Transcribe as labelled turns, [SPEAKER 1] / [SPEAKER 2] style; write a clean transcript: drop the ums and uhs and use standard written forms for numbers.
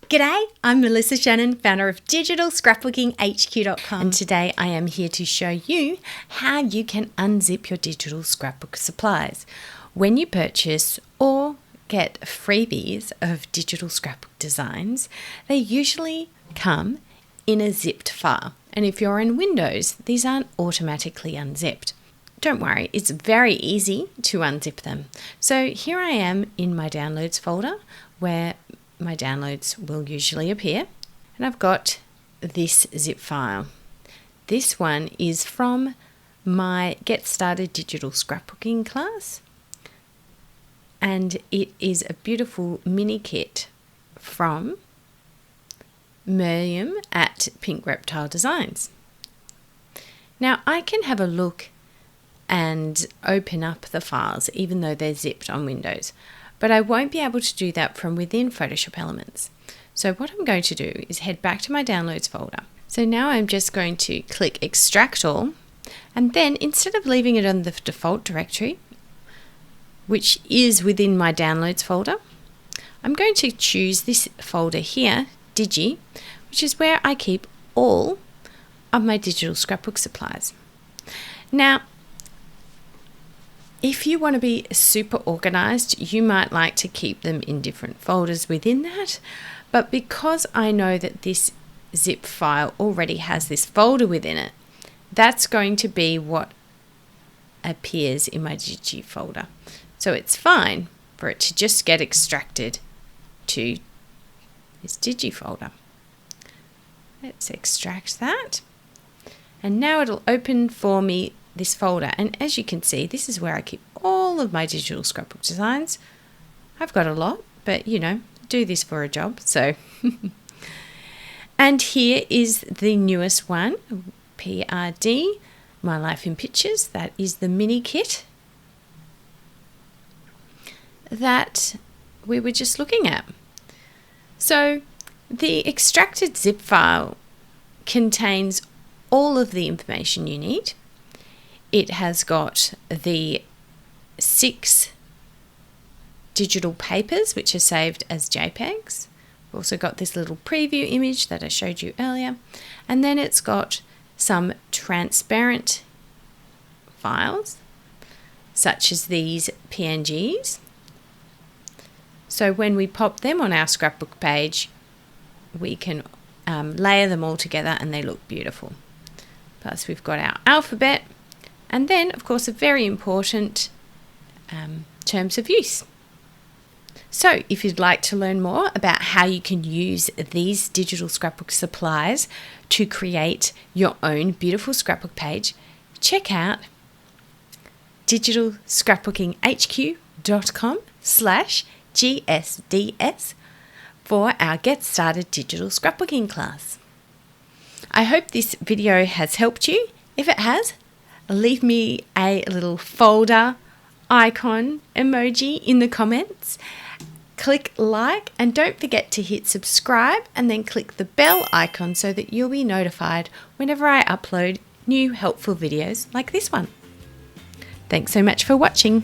[SPEAKER 1] G'day, I'm Melissa Shannon, founder of digitalscrapbookinghq.com, and today I am here to show you how you can unzip your digital scrapbook supplies. When you purchase or get freebies of digital scrapbook designs, they usually come in a zipped file, and if you're in Windows, these aren't automatically unzipped. Don't worry, it's very easy to unzip them. So here I am in my downloads folder where my downloads will usually appear, and I've got this zip file. This one is from my Get Started Digital Scrapbooking class, and it is a beautiful mini kit from Miriam at Pink Reptile Designs. Now I can have a look and open up the files even though they're zipped on Windows, but I won't be able to do that from within Photoshop Elements. So what I'm going to do is head back to my downloads folder. So now I'm just going to click Extract All, and then instead of leaving it on the default directory, which is within my downloads folder, I'm going to choose this folder here, Digi, which is where I keep all of my digital scrapbook supplies. Now, if you want to be super organized, you might like to keep them in different folders within that. But because I know that this zip file already has this folder within it, that's going to be what appears in my Digi folder. So it's fine for it to just get extracted to this Digi folder. Let's extract that. And now it'll open for me this folder, and as you can see, this is where I keep all of my digital scrapbook designs. I've got a lot, but you know, do this for a job, so. And here is the newest one, PRD, My Life in Pictures. That is the mini kit that we were just looking at. So the extracted zip file contains all of the information you need. It has got the 6 digital papers which are saved as JPEGs. We've also got this little preview image that I showed you earlier, and then it's got some transparent files such as these PNGs. So when we pop them on our scrapbook page, we can layer them all together and they look beautiful. Plus we've got our alphabet, and then, of course, a very important terms of use. So if you'd like to learn more about how you can use these digital scrapbook supplies to create your own beautiful scrapbook page, check out digitalscrapbookinghq.com/GSDS for our Get Started Digital Scrapbooking class. I hope this video has helped you. If it has, leave me a little folder icon emoji in the comments. Click like, and don't forget to hit subscribe, and then click the bell icon so that you'll be notified whenever I upload new helpful videos like this one. Thanks so much for watching.